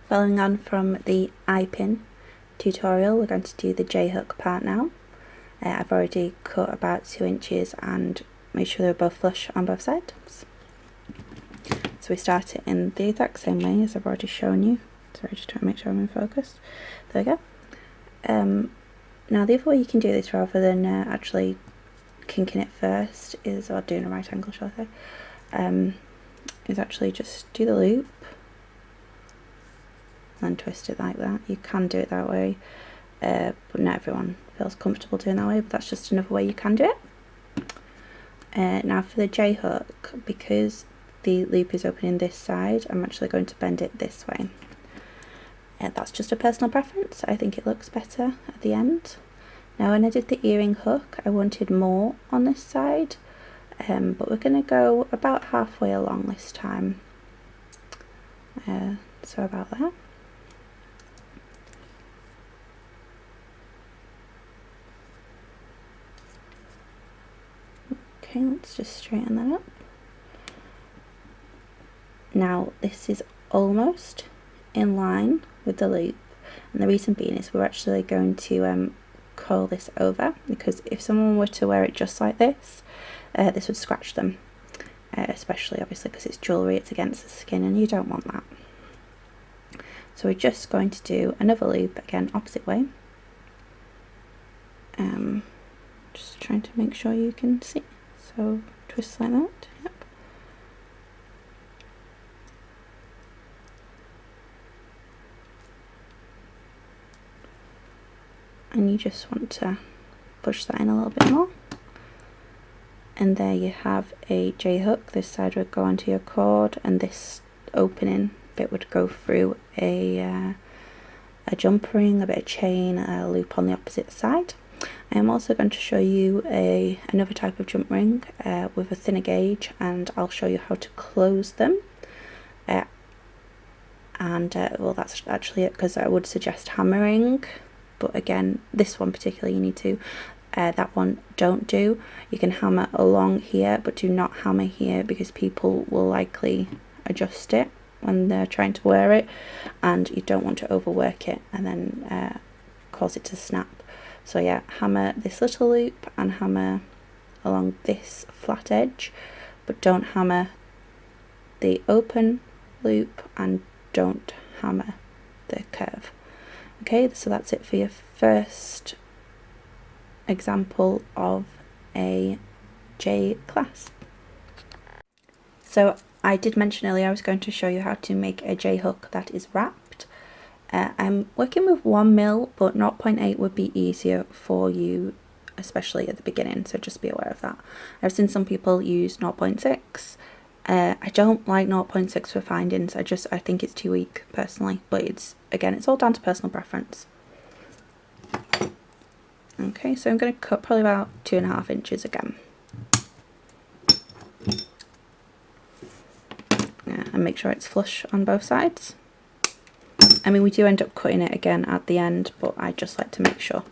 Following on from the eye-pin tutorial, we're going to do the J-hook part now. I've already cut about 2 inches and made sure they're both flush on both sides. So we start it in the exact same way as I've already shown you. Sorry, just trying to make sure I'm in focus. There we go. Now the other way you can do this rather than actually kinking it first is, or doing a right angle shall I say, is actually just do the loop and twist it like that. You can do it that way, but not everyone feels comfortable doing that way, but that's just another way you can do it. Now for the J-hook, because the loop is opening this side, I'm actually going to bend it this way. That's just a personal preference. I think it looks better at the end. Now when I did the earring hook, I wanted more on this side, but we're going to go about halfway along this time. So about that. Okay, let's just straighten that up. Now this is almost in line with the loop, and the reason being is we're actually going to curl this over, because if someone were to wear it just like this would scratch them, especially obviously because it's jewellery, it's against the skin, and you don't want that. So we're just going to do another loop, again opposite way. Just trying to make sure you can see. So twist like that. Yep. And you just want to push that in a little bit more. And there you have a J-hook. This side would go onto your cord, and this opening bit would go through a jump ring, a bit of chain, a loop on the opposite side. I am also going to show you another type of jump ring with a thinner gauge, and I'll show you how to close them. Well, that's actually it, because I would suggest hammering, but again, this one particularly you need to. That one don't do. You can hammer along here, but do not hammer here, because people will likely adjust it when they're trying to wear it, and you don't want to overwork it and then cause it to snap. So yeah, hammer this little loop and hammer along this flat edge, but don't hammer the open loop and don't hammer the curve. Okay, so that's it for your first example of a J clasp. So I did mention earlier I was going to show you how to make a J hook that is wrapped. I'm working with 1mm, but 0.8 would be easier for you, especially at the beginning, so just be aware of that. I've seen some people use 0.6. I don't like 0.6 for findings. I think it's too weak personally, but it's all down to personal preference. Okay, so I'm going to cut probably about 2.5 inches again. And make sure it's flush on both sides. I mean, we do end up cutting it again at the end, but I just like to make sure.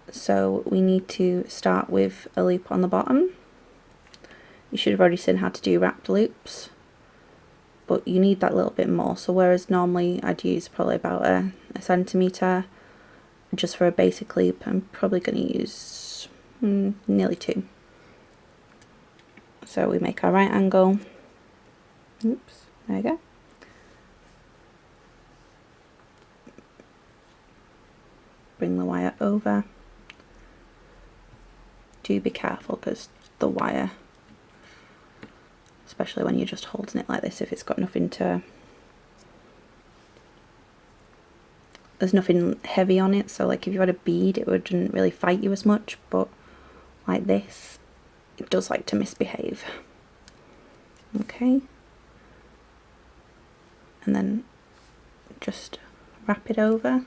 So we need to start with a loop on the bottom. You should have already seen how to do wrapped loops, but you need that little bit more. So whereas normally I'd use probably about a centimetre just for a basic loop, I'm probably going to use nearly 2. So we make our right angle. Oops, there we go. Bring the wire over. Do be careful, because the wire, especially when you're just holding it like this, if it's got nothing to, there's nothing heavy on it, so like if you had a bead it wouldn't really fight you as much, but like this, it does like to misbehave. Okay, and then just wrap it over.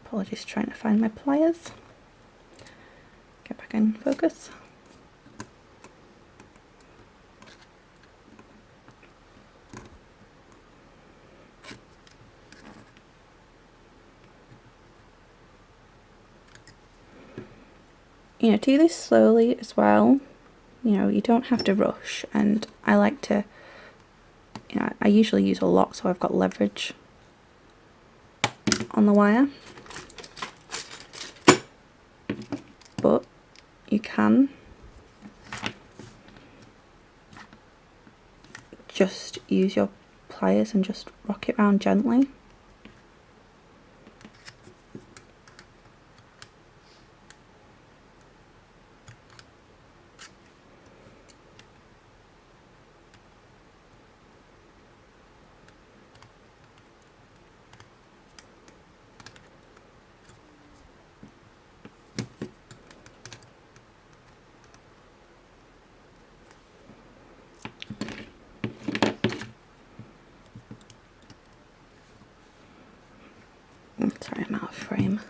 Apologies, trying to find my pliers. Get back in focus. You know, do this slowly as well. you know, you don't have to rush, and I like to, you know, I usually use a lot so I've got leverage on the wire, but you can just use your pliers and just rock it around gently. Sorry, I'm out of frame.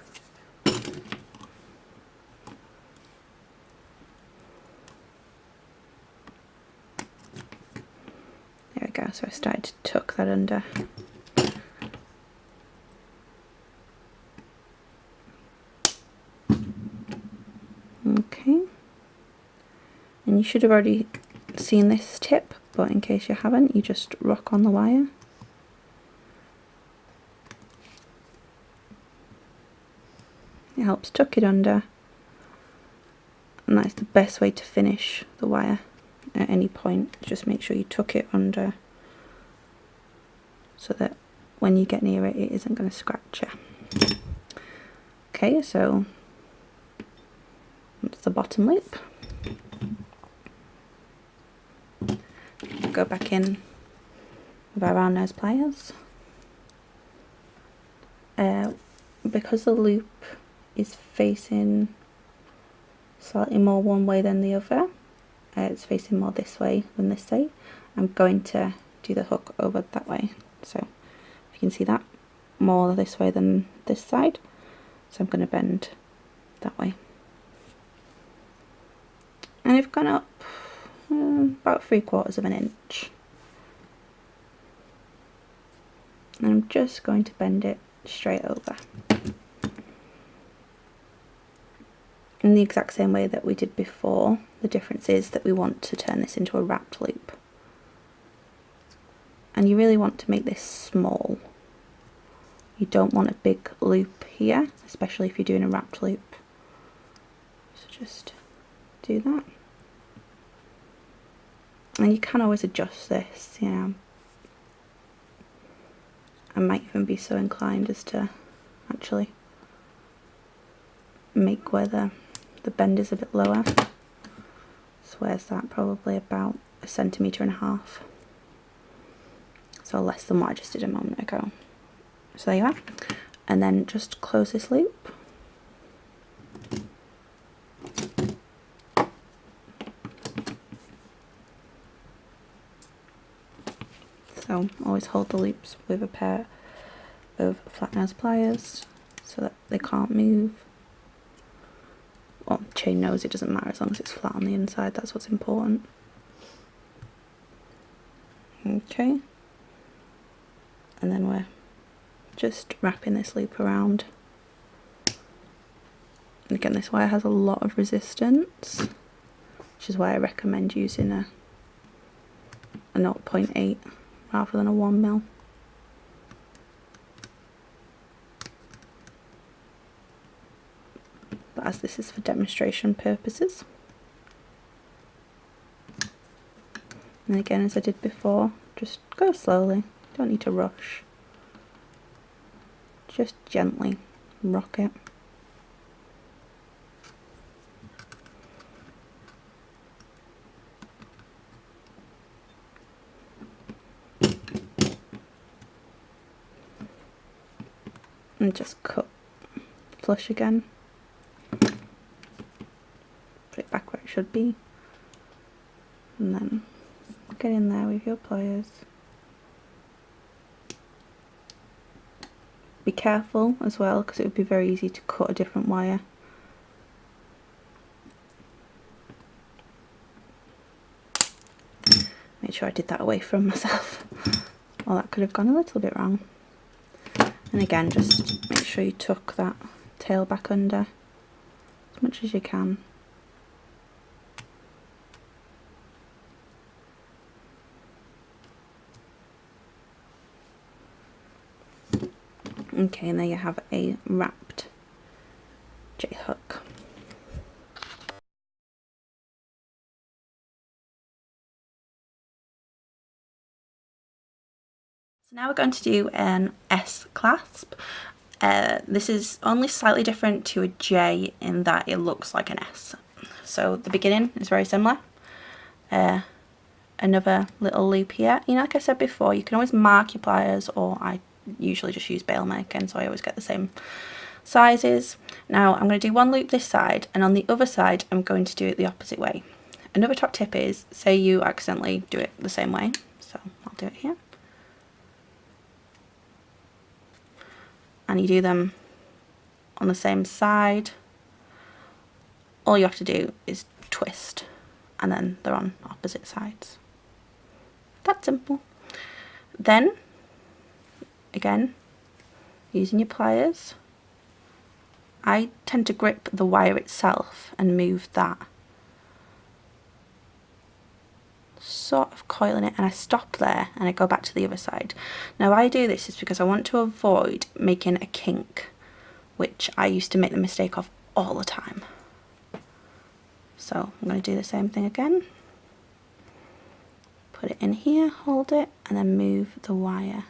There we go, so I started to tuck that under. Okay, and you should have already seen this tip, but in case you haven't, you just rock on the wire. It helps tuck it under, and that's the best way to finish the wire at any point. Just make sure you tuck it under so that when you get near it, it isn't going to scratch you. Okay, so that's the bottom loop. Go back in with our round nose pliers. Because the loop is facing slightly more one way than the other, it's facing more this way than this way, I'm going to do the hook over that way. So you can see that more this way than this side, so I'm going to bend that way. And I've gone up about 3/4 of an inch, and I'm just going to bend it straight over in the exact same way that we did before. The difference is that we want to turn this into a wrapped loop, and you really want to make this small. You don't want a big loop here, especially if you're doing a wrapped loop. So just do that, and you can always adjust this, you know. I might even be so inclined as to actually make where the bend is a bit lower. So where's that? Probably about 1.5 centimeters. So less than what I just did a moment ago. So there you are. And then just close this loop. So always hold the loops with a pair of flat nose pliers so that they can't move. Well, chain nose, it doesn't matter as long as it's flat on the inside, that's what's important. Okay, and then we're just wrapping this loop around. And again, this wire has a lot of resistance, which is why I recommend using a 0.8 rather than a 1 mil. But as this is for demonstration purposes. And again, as I did before, just go slowly, don't need to rush. Just gently rock it. And just cut flush again. Put it back where it should be. And then get in there with your pliers. Be careful as well, because it would be very easy to cut a different wire. Make sure I did that away from myself. Well, that could have gone a little bit wrong. And again, just make sure you tuck that tail back under as much as you can. Okay, and there you have a wrapped J-hook. So now we're going to do an S clasp. This is only slightly different to a J in that it looks like an S. So the beginning is very similar. Another little loop here. You know, like I said before, you can always mark your pliers, or I usually just use bail making, so I always get the same sizes. Now I'm going to do one loop this side, and on the other side I'm going to do it the opposite way. Another top tip is, say you accidentally do it the same way, so I'll do it here. And you do them on the same side, all you have to do is twist, and then they're on opposite sides. That simple. Then, again, using your pliers, I tend to grip the wire itself and move that, sort of coiling it, and I stop there and I go back to the other side. Now I do this is because I want to avoid making a kink, which I used to make the mistake of all the time. So I'm going to do the same thing again. Put it in here, hold it, and then move the wire.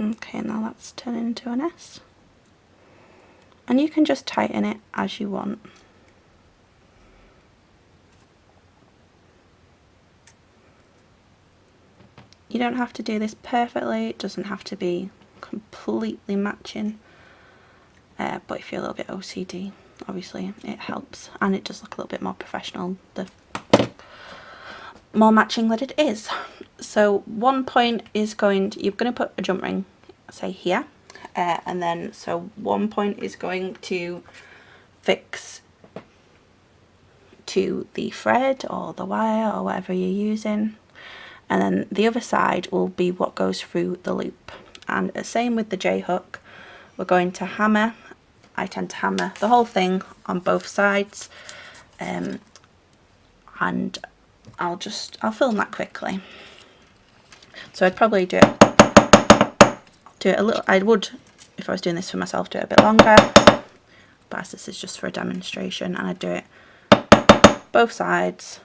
Okay, now that's turned into an S. And you can just tighten it as you want. You don't have to do this perfectly, it doesn't have to be completely matching, but if you're a little bit OCD, obviously it helps, and it does look a little bit more professional the more matching that it is. So one point is you're going to put a jump ring, say here, and then so one point is going to fix to the thread or the wire or whatever you're using, and then the other side will be what goes through the loop. And the same with the J-hook, we're going to hammer, I tend to hammer the whole thing on both sides, and I'll film that quickly. So I'd probably do it a little, I would, if I was doing this for myself, do it a bit longer, but as this is just for a demonstration, and I'd do it both sides,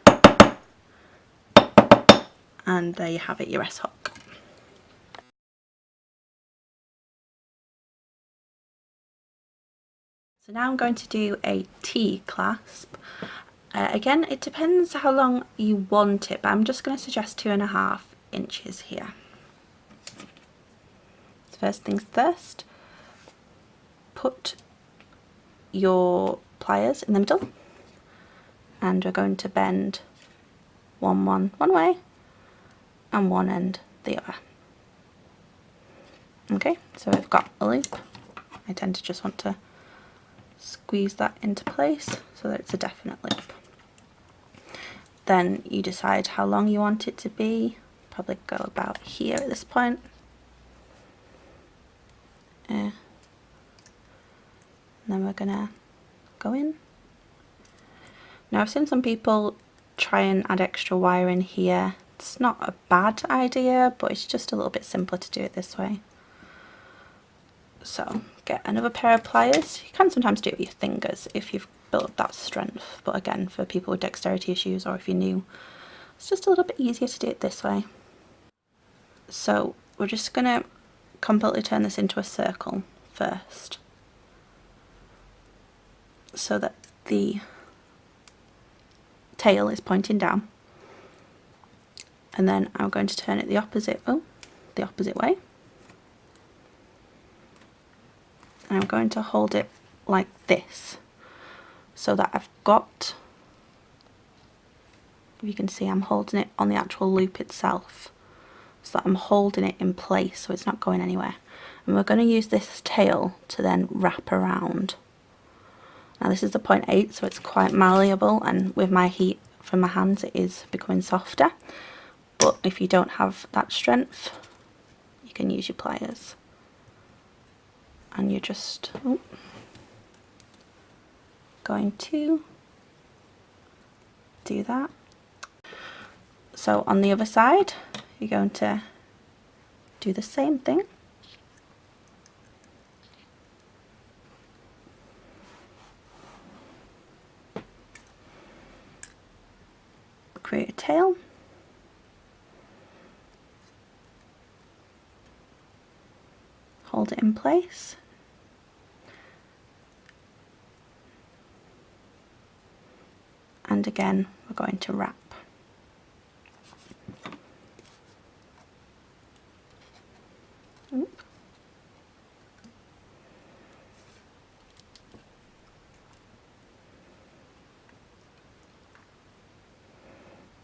and there you have it, your S hook. So now I'm going to do a T clasp. Again, it depends how long you want it, but I'm just going to suggest 2.5 inches here. So first things first, put your pliers in the middle, and we're going to bend one way and one end the other. Okay, so we've got a loop. I tend to just want to squeeze that into place so that it's a definite loop. Then you decide how long you want it to be, probably go about here at this point. And then we're gonna go in. Now I've seen some people try and add extra wire in here. It's not a bad idea, but it's just a little bit simpler to do it this way. So get another pair of pliers. You can sometimes do it with your fingers if you've built up that strength, but again, for people with dexterity issues or if you're new, it's just a little bit easier to do it this way. So we're just going to completely turn this into a circle first, so that the tail is pointing down, and then I'm going to turn it the opposite way, and I'm going to hold it like this, so that I've got, if you can see, I'm holding it on the actual loop itself, so that I'm holding it in place so it's not going anywhere. And we're going to use this tail to then wrap around. Now this is the 0.8, so it's quite malleable, and with my heat from my hands it is becoming softer, but if you don't have that strength, you can use your pliers. And you're just going to do that. So on the other side, you're going to do the same thing. Create a tail. Hold it in place. And again, we're going to wrap.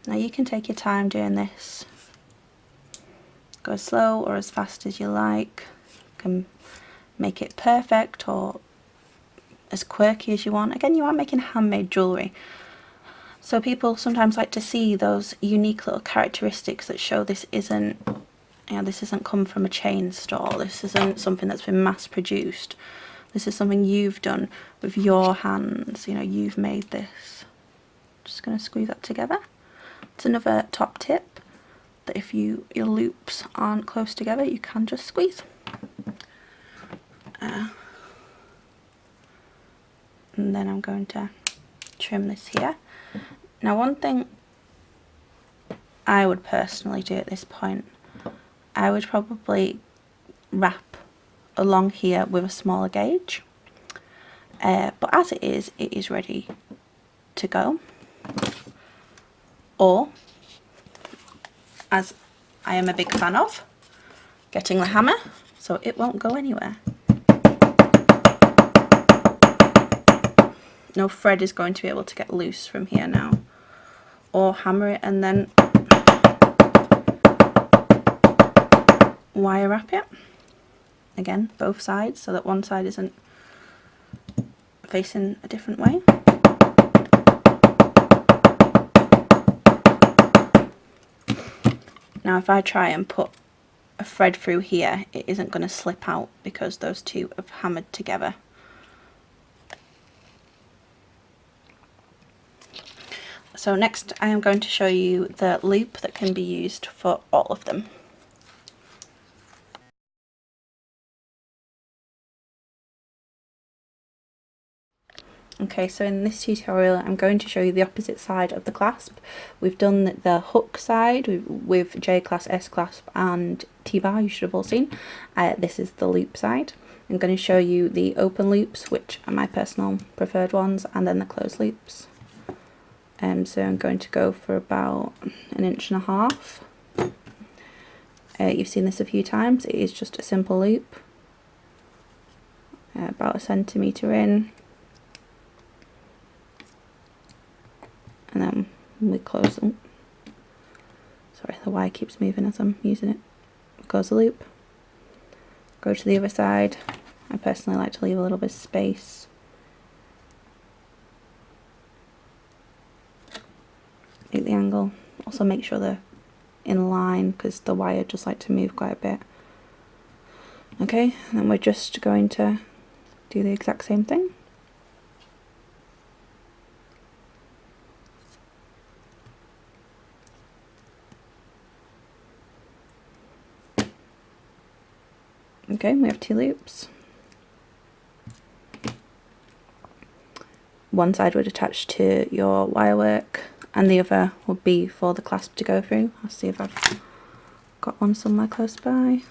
Now you can take your time doing this. Go as slow or as fast as you like. You can make it perfect or as quirky as you want. Again, you are making handmade jewellery. So people sometimes like to see those unique little characteristics that show this isn't, you know, this isn't come from a chain store. This isn't something that's been mass produced. This is something you've done with your hands. You know, you've made this. Just going to squeeze that together. It's another top tip that if your loops aren't close together, you can just squeeze. And then I'm going to trim this here. Now one thing I would personally do at this point, I would probably wrap along here with a smaller gauge. But as it is ready to go. Or, as I am a big fan of, getting the hammer so it won't go anywhere. No thread is going to be able to get loose from here now. Or hammer it and then wire wrap it. Again, both sides, so that one side isn't facing a different way. Now if I try and put a thread through here, it isn't going to slip out because those two have hammered together. So next I am going to show you the loop that can be used for all of them. Okay, so in this tutorial I'm going to show you the opposite side of the clasp. We've done the hook side with J clasp, S clasp and T-bar, you should have all seen. This is the loop side. I'm going to show you the open loops, which are my personal preferred ones, and then the closed loops. So I'm going to go for about 1.5 inches. You've seen this a few times. It is just a simple loop, about 1 centimetre in. And then we close them. Sorry, the wire keeps moving as I'm using it. Close the loop. Go to the other side. I personally like to leave a little bit of space. Make the angle. Also make sure they're in line because the wire just like to move quite a bit. Okay, and then we're just going to do the exact same thing. Okay, we have 2 loops. One side would attach to your wire work and the other would be for the clasp to go through. I'll see if I've got one somewhere close by.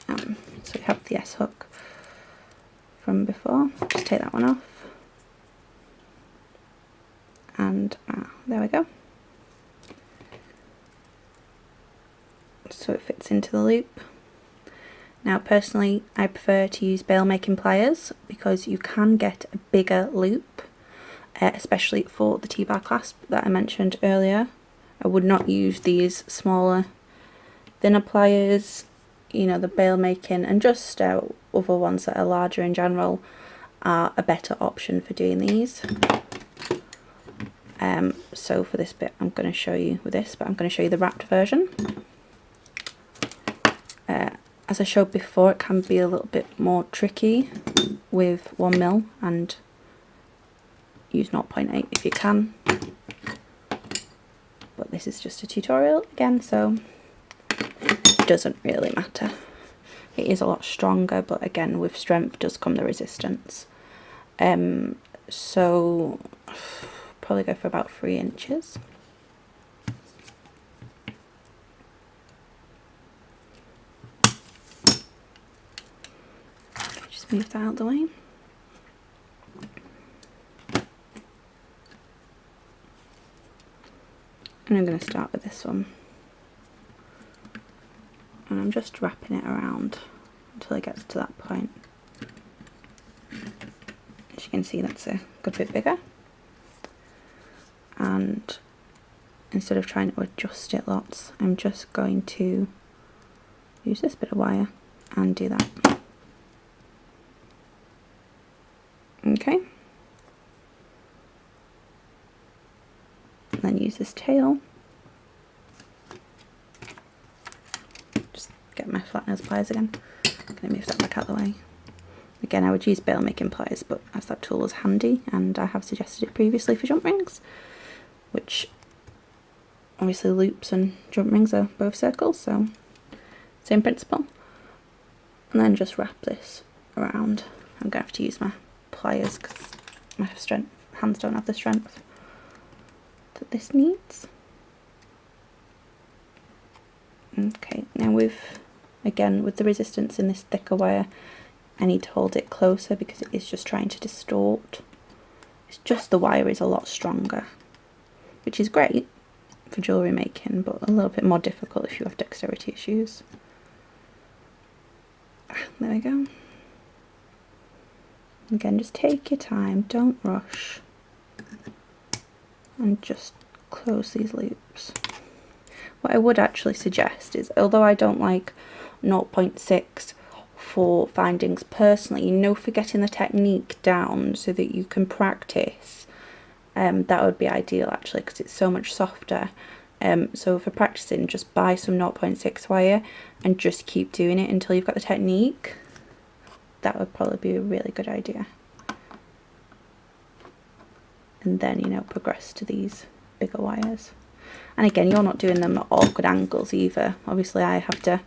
So we have the S hook from before. Just take that one off. And there we go. So it fits into the loop. Now personally I prefer to use bail making pliers because you can get a bigger loop, especially for the T-bar clasp that I mentioned earlier. I would not use these smaller, thinner pliers. You know, the bail making and just other ones that are larger in general are a better option for doing these. So for this bit I'm going to show you with this, but I'm going to show you the wrapped version. As I showed before, it can be a little bit more tricky with 1mm, and use 0.8 if you can. But this is just a tutorial again, so it doesn't really matter. It is a lot stronger, but again, with strength does come the resistance. So probably go for about 3 inches. Just move that out of the way. And I'm going to start with this one. And I'm just wrapping it around until it gets to that point. As you can see, that's a good bit bigger. And instead of trying to adjust it lots, I'm just going to use this bit of wire and do that. Okay. And then use this tail. Just get my flatness pliers again. I'm going to move that back out of the way. Again, I would use bail making pliers, but as that tool is handy, and I have suggested it previously for jump rings, which obviously loops and jump rings are both circles, so same principle. And then just wrap this around. I'm going to have to use my pliers because my hands don't have the strength that this needs. Okay, now again with the resistance in this thicker wire, I need to hold it closer because it is just trying to distort. It's just the wire is a lot stronger, which is great for jewellery making, but a little bit more difficult if you have dexterity issues. There we go. Again, just take your time, don't rush, and just close these loops. What I would actually suggest is, although I don't like 0.6 for findings personally, for getting the technique down so that you can practice, that would be ideal actually, because it's so much softer. So for practicing, just buy some 0.6 wire and just keep doing it until you've got the technique. That would probably be a really good idea. And then, progress to these bigger wires. And again, you're not doing them at awkward angles either. Obviously, I have to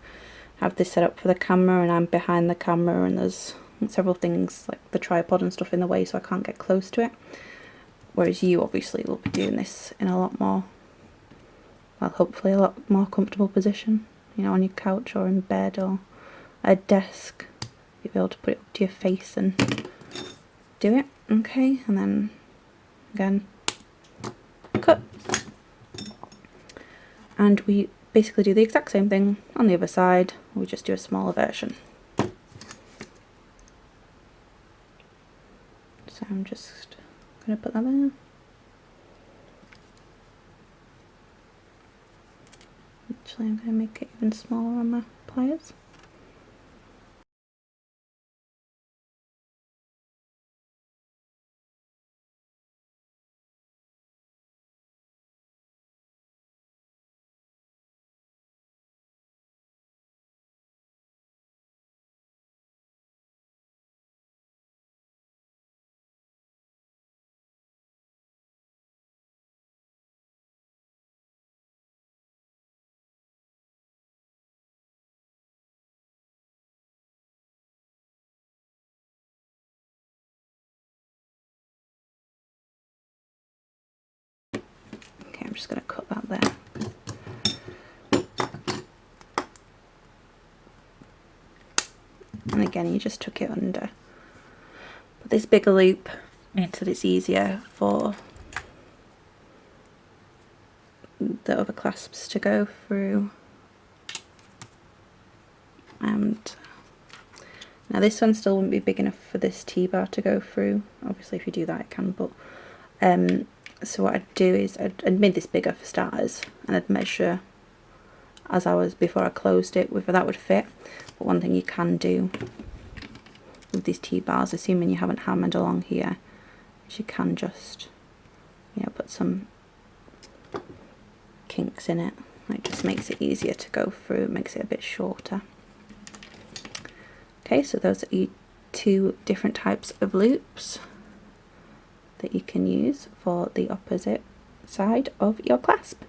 have this set up for the camera, and I'm behind the camera, and there's several things like the tripod and stuff in the way, so I can't get close to it. Whereas you obviously will be doing this in a lot more, well, hopefully a lot more comfortable position, on your couch or in bed or a desk. You'll be able to put it up to your face and do it. Okay, and then again, cut. And we basically do the exact same thing on the other side, we just do a smaller version. So I'm just going to put that there. Actually, I'm going to make it even smaller on my pliers. Okay, I'm just going to cut that there. And again, you just tuck it under. But this bigger loop means that it's easier for the other clasps to go through. And now this one still wouldn't be big enough for this T-bar to go through. Obviously if you do that it can, but so what I'd do is I'd made this bigger for starters, and I'd measure as I was before I closed it whether that would fit. But one thing you can do with these T-bars, assuming you haven't hammered along here, is you can just put got some kinks in it. It just makes it easier to go through, makes it a bit shorter. Okay, so those are your 2 different types of loops that you can use for the opposite side of your clasp.